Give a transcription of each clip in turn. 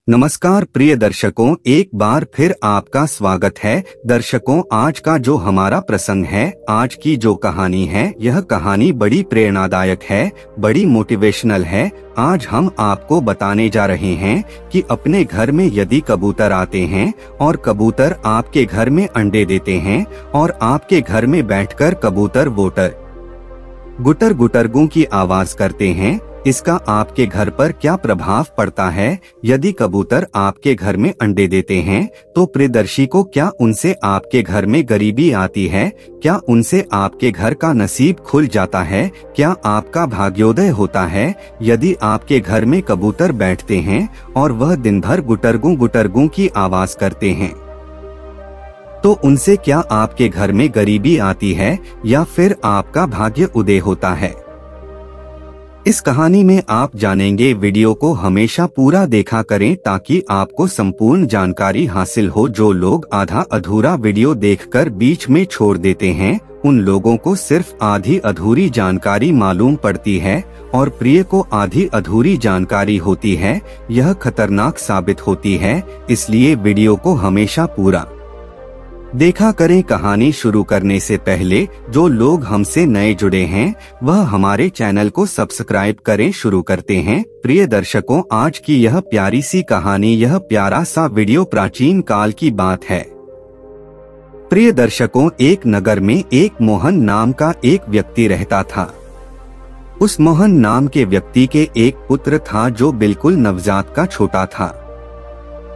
नमस्कार प्रिय दर्शकों, एक बार फिर आपका स्वागत है। दर्शकों, आज का जो हमारा प्रसंग है, आज की जो कहानी है, यह कहानी बड़ी प्रेरणादायक है, बड़ी मोटिवेशनल है। आज हम आपको बताने जा रहे हैं कि अपने घर में यदि कबूतर आते हैं और कबूतर आपके घर में अंडे देते हैं और आपके घर में बैठकर कबूतर वोटर गुटर गुटरगू की आवाज करते हैं, इसका आपके घर पर क्या प्रभाव पड़ता है। यदि कबूतर आपके घर में अंडे देते हैं तो प्रियदर्शी को क्या उनसे आपके घर में गरीबी आती है? क्या उनसे आपके घर का नसीब खुल जाता है? क्या आपका भाग्योदय होता है? यदि आपके घर में कबूतर बैठते हैं और वह दिन भर गुटरगू की आवाज करते हैं तो उनसे क्या आपके घर में गरीबी आती है या फिर आपका भाग्य उदय होता है? इस कहानी में आप जानेंगे। वीडियो को हमेशा पूरा देखा करें ताकि आपको संपूर्ण जानकारी हासिल हो। जो लोग आधा अधूरा वीडियो देखकर बीच में छोड़ देते हैं, उन लोगों को सिर्फ आधी अधूरी जानकारी मालूम पड़ती है और प्रिय को आधी अधूरी जानकारी होती है। यह खतरनाक साबित होती है, इसलिए वीडियो को हमेशा पूरा देखा करें। कहानी शुरू करने से पहले जो लोग हमसे नए जुड़े हैं वह हमारे चैनल को सब्सक्राइब करें। शुरू करते हैं। प्रिय दर्शकों, आज की यह प्यारी सी कहानी, यह प्यारा सा वीडियो प्राचीन काल की बात है। प्रिय दर्शकों, एक नगर में एक मोहन नाम का एक व्यक्ति रहता था। उस मोहन नाम के व्यक्ति के एक पुत्र था जो बिल्कुल नवजात का छोटा था।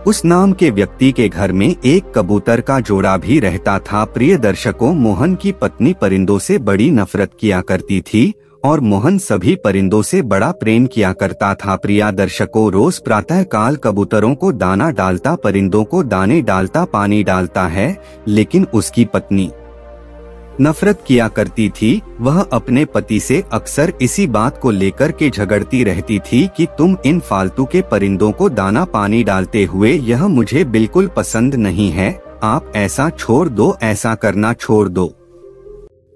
उस नाम के व्यक्ति के घर में एक कबूतर का जोड़ा भी रहता था। प्रिय दर्शकों, मोहन की पत्नी परिंदों से बड़ी नफरत किया करती थी और मोहन सभी परिंदों से बड़ा प्रेम किया करता था। प्रिय दर्शकों, रोज प्रातः काल कबूतरों को दाना डालता, परिंदों को दाने डालता, पानी डालता है, लेकिन उसकी पत्नी नफरत किया करती थी। वह अपने पति से अक्सर इसी बात को लेकर के झगड़ती रहती थी कि तुम इन फालतू के परिंदों को दाना पानी डालते हुए, यह मुझे बिल्कुल पसंद नहीं है। आप ऐसा छोड़ दो, ऐसा करना छोड़ दो।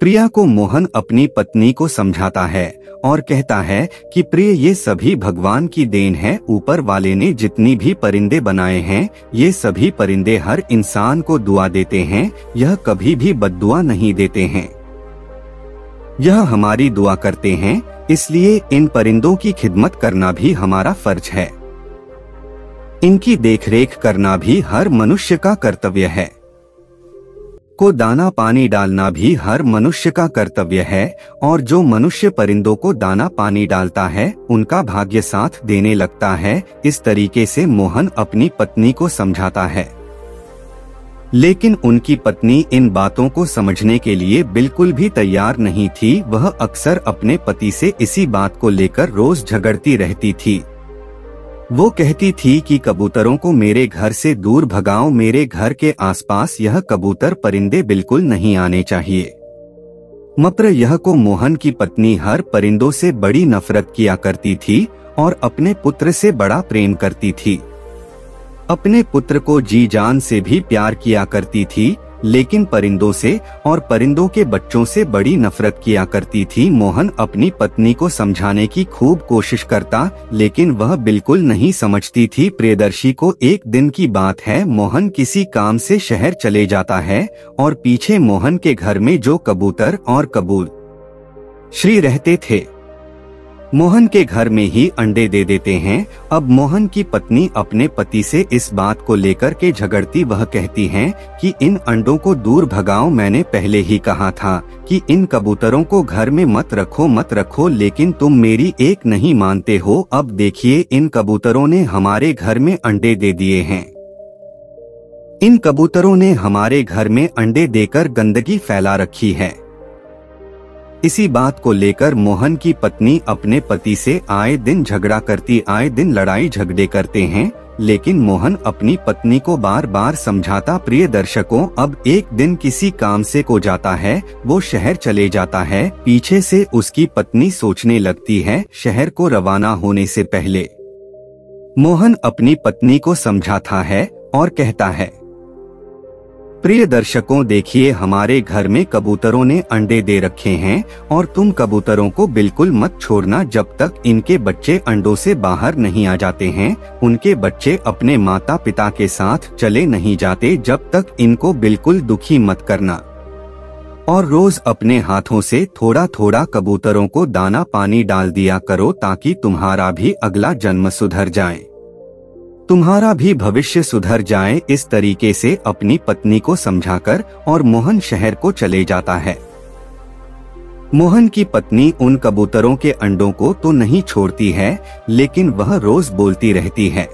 प्रिया को मोहन अपनी पत्नी को समझाता है और कहता है कि प्रिय, ये सभी भगवान की देन है। ऊपर वाले ने जितनी भी परिंदे बनाए हैं, ये सभी परिंदे हर इंसान को दुआ देते हैं, यह कभी भी बद्दुआ नहीं देते हैं। यह हमारी दुआ करते हैं, इसलिए इन परिंदों की खिदमत करना भी हमारा फर्ज है। इनकी देखरेख करना भी हर मनुष्य का कर्तव्य है। को दाना पानी डालना भी हर मनुष्य का कर्तव्य है और जो मनुष्य परिंदों को दाना पानी डालता है, उनका भाग्य साथ देने लगता है। इस तरीके से मोहन अपनी पत्नी को समझाता है, लेकिन उनकी पत्नी इन बातों को समझने के लिए बिल्कुल भी तैयार नहीं थी। वह अक्सर अपने पति से इसी बात को लेकर रोज झगड़ती रहती थी। वो कहती थी कि कबूतरों को मेरे घर से दूर भगाओ, मेरे घर के आसपास यह कबूतर परिंदे बिल्कुल नहीं आने चाहिए। मात्र यह को मोहन की पत्नी हर परिंदों से बड़ी नफरत किया करती थी और अपने पुत्र से बड़ा प्रेम करती थी। अपने पुत्र को जी जान से भी प्यार किया करती थी, लेकिन परिंदों से और परिंदों के बच्चों से बड़ी नफरत किया करती थी। मोहन अपनी पत्नी को समझाने की खूब कोशिश करता, लेकिन वह बिल्कुल नहीं समझती थी। प्रियदर्शी को एक दिन की बात है, मोहन किसी काम से शहर चले जाता है और पीछे मोहन के घर में जो कबूतर और कबूल श्री रहते थे, मोहन के घर में ही अंडे दे देते हैं। अब मोहन की पत्नी अपने पति से इस बात को लेकर के झगड़ती। वह कहती हैं कि इन अंडों को दूर भगाओ, मैंने पहले ही कहा था कि इन कबूतरों को घर में मत रखो, लेकिन तुम मेरी एक नहीं मानते हो। अब देखिए, इन कबूतरों ने हमारे घर में अंडे दे दिए हैं। इन कबूतरों ने हमारे घर में अंडे देकर गंदगी फैला रखी है। इसी बात को लेकर मोहन की पत्नी अपने पति से आए दिन झगड़ा करती, आए दिन लड़ाई झगड़े करते हैं, लेकिन मोहन अपनी पत्नी को बार बार समझाता। प्रिय दर्शकों, अब एक दिन किसी काम से को जाता है, वो शहर चले जाता है। पीछे से उसकी पत्नी सोचने लगती है। शहर को रवाना होने से पहले मोहन अपनी पत्नी को समझाता है और कहता है, प्रिय दर्शकों, देखिए हमारे घर में कबूतरों ने अंडे दे रखे हैं और तुम कबूतरों को बिल्कुल मत छोड़ना जब तक इनके बच्चे अंडों से बाहर नहीं आ जाते हैं। उनके बच्चे अपने माता पिता के साथ चले नहीं जाते जब तक इनको बिल्कुल दुखी मत करना। और रोज अपने हाथों से थोड़ा थोड़ा कबूतरों को दाना पानी डाल दिया करो ताकि तुम्हारा भी अगला जन्म सुधर जाए, तुम्हारा भी भविष्य सुधर जाए। इस तरीके से अपनी पत्नी को समझाकर और मोहन शहर को चले जाता है। मोहन की पत्नी उन कबूतरों के अंडों को तो नहीं छोड़ती है, लेकिन वह रोज बोलती रहती है।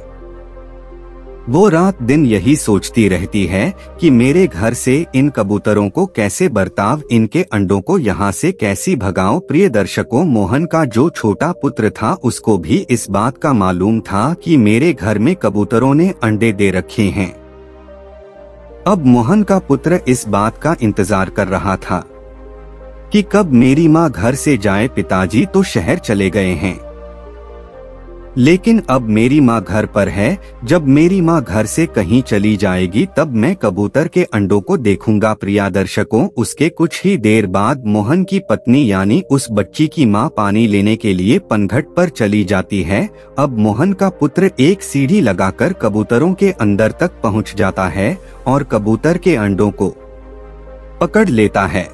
वो रात दिन यही सोचती रहती है कि मेरे घर से इन कबूतरों को कैसे बर्ताव, इनके अंडों को यहाँ से कैसी भगाओ। प्रिय दर्शकों, मोहन का जो छोटा पुत्र था उसको भी इस बात का मालूम था कि मेरे घर में कबूतरों ने अंडे दे रखे हैं। अब मोहन का पुत्र इस बात का इंतजार कर रहा था कि कब मेरी माँ घर से जाए। पिताजी तो शहर चले गए हैं, लेकिन अब मेरी माँ घर पर है। जब मेरी माँ घर से कहीं चली जाएगी तब मैं कबूतर के अंडों को देखूंगा। प्रिय दर्शकों, उसके कुछ ही देर बाद मोहन की पत्नी यानी उस बच्ची की माँ पानी लेने के लिए पनघट पर चली जाती है। अब मोहन का पुत्र एक सीढ़ी लगाकर कबूतरों के अंदर तक पहुँच जाता है और कबूतर के अंडों को पकड़ लेता है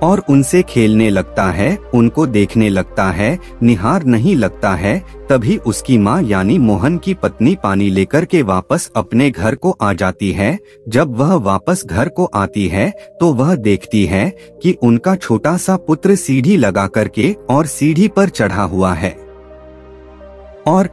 और उनसे खेलने लगता है, उनको देखने लगता है, निहार नहीं लगता है। तभी उसकी माँ यानी मोहन की पत्नी पानी लेकर के वापस अपने घर को आ जाती है। जब वह वापस घर को आती है तो वह देखती है कि उनका छोटा सा पुत्र सीढ़ी लगा करके और सीढ़ी पर चढ़ा हुआ है और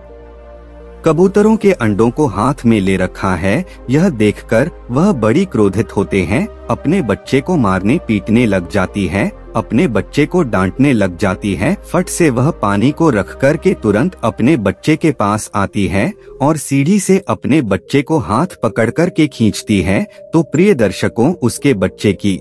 कबूतरों के अंडों को हाथ में ले रखा है। यह देखकर वह बड़ी क्रोधित होते हैं, अपने बच्चे को मारने पीटने लग जाती है, अपने बच्चे को डांटने लग जाती है। फट से वह पानी को रख कर के तुरंत अपने बच्चे के पास आती है और सीढ़ी से अपने बच्चे को हाथ पकड़ कर के खींचती है। तो प्रिय दर्शकों, उसके बच्चे की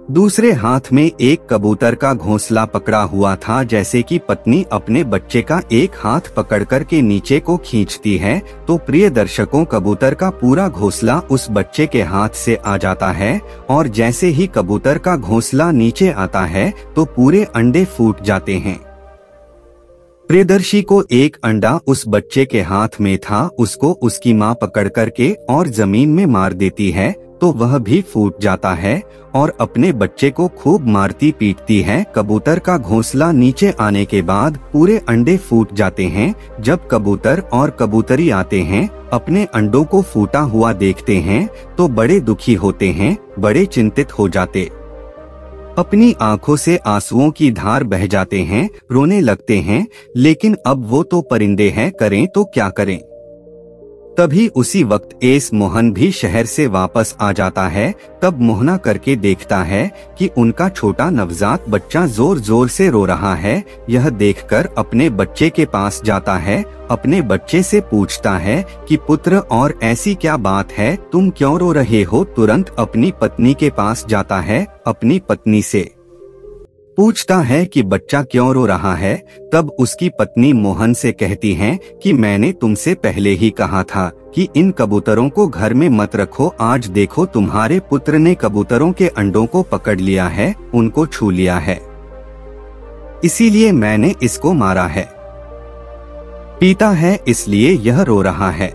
दूसरे हाथ में एक कबूतर का घोंसला पकड़ा हुआ था। जैसे कि पत्नी अपने बच्चे का एक हाथ पकड़ कर के नीचे को खींचती है तो प्रिय दर्शकों, कबूतर का पूरा घोंसला उस बच्चे के हाथ से आ जाता है और जैसे ही कबूतर का घोंसला नीचे आता है तो पूरे अंडे फूट जाते हैं। प्रियदर्शी को एक अंडा उस बच्चे के हाथ में था, उसको उसकी माँ पकड़ करके और जमीन में मार देती है तो वह भी फूट जाता है और अपने बच्चे को खूब मारती पीटती है। कबूतर का घोंसला नीचे आने के बाद पूरे अंडे फूट जाते हैं। जब कबूतर और कबूतरी आते हैं, अपने अंडों को फूटा हुआ देखते हैं तो बड़े दुखी होते हैं, बड़े चिंतित हो जाते, अपनी आंखों से आंसुओं की धार बह जाते हैं, रोने लगते हैं। लेकिन अब वो तो परिंदे हैं, करें तो क्या करें। तभी उसी वक्त एस मोहन भी शहर से वापस आ जाता है। तब मोहना करके देखता है कि उनका छोटा नवजात बच्चा जोर जोर से रो रहा है। यह देखकर अपने बच्चे के पास जाता है, अपने बच्चे से पूछता है कि पुत्र, और ऐसी क्या बात है, तुम क्यों रो रहे हो। तुरंत अपनी पत्नी के पास जाता है, अपनी पत्नी से पूछता है कि बच्चा क्यों रो रहा है। तब उसकी पत्नी मोहन से कहती हैं कि मैंने तुमसे पहले ही कहा था कि इन कबूतरों को घर में मत रखो। आज देखो तुम्हारे पुत्र ने कबूतरों के अंडों को पकड़ लिया है, उनको छू लिया है, इसीलिए मैंने इसको मारा है, पीता है, इसलिए यह रो रहा है।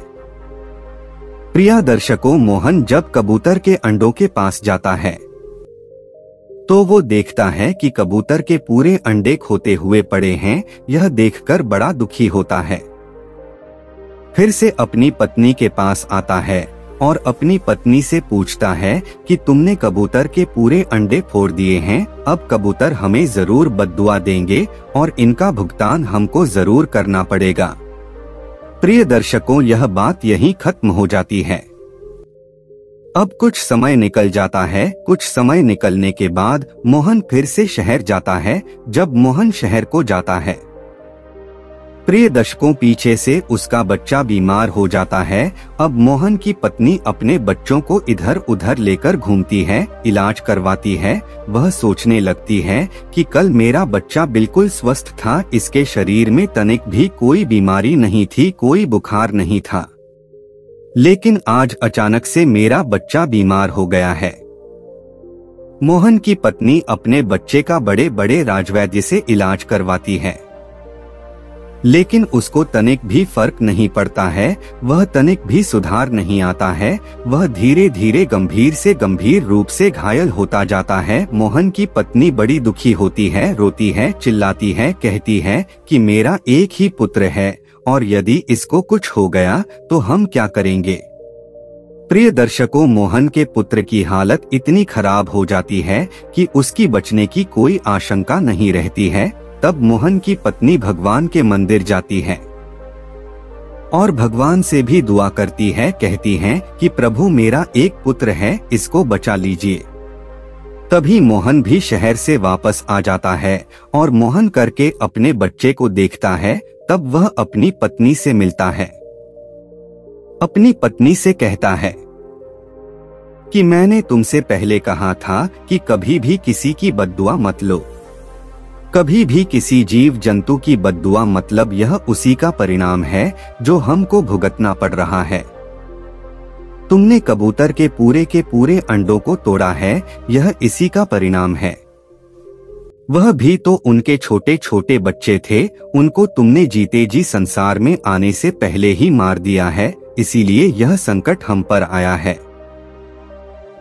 प्रिय दर्शकों, मोहन जब कबूतर के अंडों के पास जाता है तो वो देखता है कि कबूतर के पूरे अंडे खोते हुए पड़े हैं। यह देखकर बड़ा दुखी होता है। फिर से अपनी पत्नी के पास आता है और अपनी पत्नी से पूछता है कि तुमने कबूतर के पूरे अंडे फोड़ दिए हैं, अब कबूतर हमें जरूर बद्दुआ देंगे और इनका भुगतान हमको जरूर करना पड़ेगा। प्रिय दर्शकों, यह बात यहीं खत्म हो जाती है। अब कुछ समय निकल जाता है। कुछ समय निकलने के बाद मोहन फिर से शहर जाता है। जब मोहन शहर को जाता है, प्रिय दर्शकों, पीछे से उसका बच्चा बीमार हो जाता है। अब मोहन की पत्नी अपने बच्चों को इधर उधर लेकर घूमती है, इलाज करवाती है। वह सोचने लगती है कि कल मेरा बच्चा बिल्कुल स्वस्थ था, इसके शरीर में तनिक भी कोई बीमारी नहीं थी, कोई बुखार नहीं था। लेकिन आज अचानक से मेरा बच्चा बीमार हो गया है। मोहन की पत्नी अपने बच्चे का बड़े बड़े राजवैद्य से इलाज करवाती है, लेकिन उसको तनिक भी फर्क नहीं पड़ता है, वह तनिक भी सुधार नहीं आता है। वह धीरे धीरे गंभीर से गंभीर रूप से घायल होता जाता है। मोहन की पत्नी बड़ी दुखी होती है, रोती है, चिल्लाती है, कहती है कि मेरा एक ही पुत्र है और यदि इसको कुछ हो गया तो हम क्या करेंगे। प्रिय दर्शकों, मोहन के पुत्र की हालत इतनी खराब हो जाती है कि उसकी बचने की कोई आशंका नहीं रहती है। तब मोहन की पत्नी भगवान के मंदिर जाती है और भगवान से भी दुआ करती है, कहती है कि प्रभु मेरा एक पुत्र है, इसको बचा लीजिए। तभी मोहन भी शहर से वापस आ जाता है और मोहन करके अपने बच्चे को देखता है। तब वह अपनी पत्नी से मिलता है, अपनी पत्नी से कहता है कि मैंने तुमसे पहले कहा था कि कभी भी किसी की बद्दुआ मत लो, कभी भी किसी जीव जंतु की बद्दुआ, मतलब यह उसी का परिणाम है जो हमको भुगतना पड़ रहा है। तुमने कबूतर के पूरे अंडों को तोड़ा है, यह इसी का परिणाम है। वह भी तो उनके छोटे छोटे बच्चे थे, उनको तुमने जीते जी संसार में आने से पहले ही मार दिया है, इसीलिए यह संकट हम पर आया है।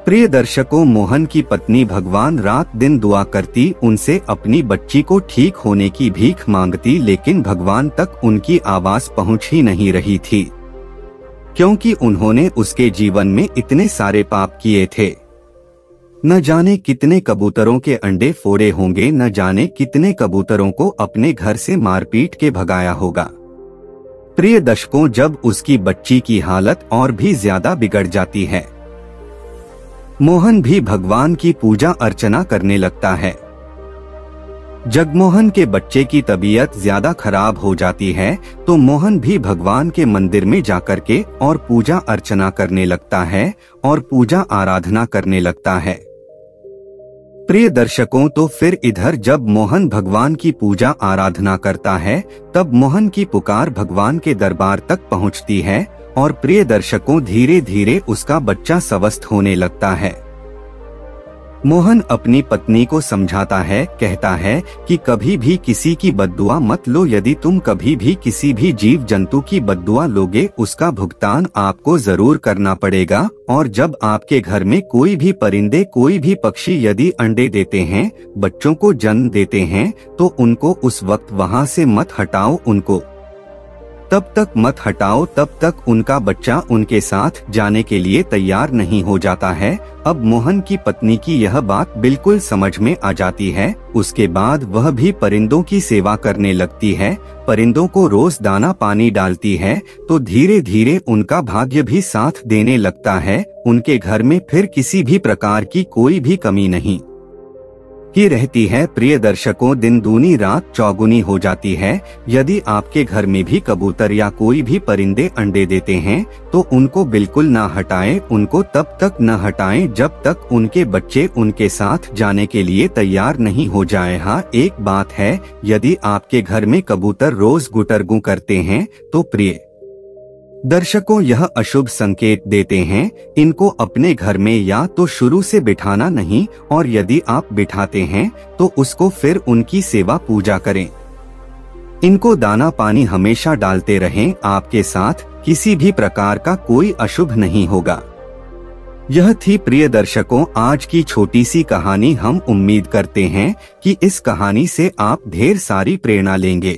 प्रिय दर्शकों, मोहन की पत्नी भगवान रात दिन दुआ करती, उनसे अपनी बच्ची को ठीक होने की भीख मांगती, लेकिन भगवान तक उनकी आवाज पहुंच ही नहीं रही थी, क्योंकि उन्होंने उसके जीवन में इतने सारे पाप किए थे। न जाने कितने कबूतरों के अंडे फोड़े होंगे, न जाने कितने कबूतरों को अपने घर से मारपीट के भगाया होगा। प्रिय दर्शकों, जब उसकी बच्ची की हालत और भी ज्यादा बिगड़ जाती है, मोहन भी भगवान की पूजा अर्चना करने लगता है। जगमोहन के बच्चे की तबीयत ज्यादा खराब हो जाती है तो मोहन भी भगवान के मंदिर में जाकर के और पूजा अर्चना करने लगता है और पूजा आराधना करने लगता है। प्रिय दर्शकों, तो फिर इधर जब मोहन भगवान की पूजा आराधना करता है, तब मोहन की पुकार भगवान के दरबार तक पहुंचती है और प्रिय दर्शकों, धीरे धीरे उसका बच्चा स्वस्थ होने लगता है। मोहन अपनी पत्नी को समझाता है, कहता है कि कभी भी किसी की बद्दुआ मत लो, यदि तुम कभी भी किसी भी जीव जंतु की बद्दुआ लोगे उसका भुगतान आपको जरूर करना पड़ेगा। और जब आपके घर में कोई भी परिंदे, कोई भी पक्षी यदि अंडे देते हैं, बच्चों को जन्म देते हैं, तो उनको उस वक्त वहां से मत हटाओ, उनको तब तक मत हटाओ तब तक उनका बच्चा उनके साथ जाने के लिए तैयार नहीं हो जाता है। अब मोहन की पत्नी की यह बात बिल्कुल समझ में आ जाती है। उसके बाद वह भी परिंदों की सेवा करने लगती है, परिंदों को रोज दाना पानी डालती है, तो धीरे धीरे उनका भाग्य भी साथ देने लगता है। उनके घर में फिर किसी भी प्रकार की कोई भी कमी नहीं ही रहती है। प्रिय दर्शकों, दिन दूनी रात चौगुनी हो जाती है। यदि आपके घर में भी कबूतर या कोई भी परिंदे अंडे देते हैं तो उनको बिल्कुल ना हटाएं, उनको तब तक न हटाएं जब तक उनके बच्चे उनके साथ जाने के लिए तैयार नहीं हो जाए। हाँ, एक बात है, यदि आपके घर में कबूतर रोज गुटरगू करते हैं तो प्रिय दर्शकों, यह अशुभ संकेत देते हैं। इनको अपने घर में या तो शुरू से बिठाना नहीं, और यदि आप बिठाते हैं तो उसको फिर उनकी सेवा पूजा करें। इनको दाना पानी हमेशा डालते रहें, आपके साथ किसी भी प्रकार का कोई अशुभ नहीं होगा। यह थी प्रिय दर्शकों आज की छोटी सी कहानी। हम उम्मीद करते हैं कि इस कहानी से आप ढेर सारी प्रेरणा लेंगे।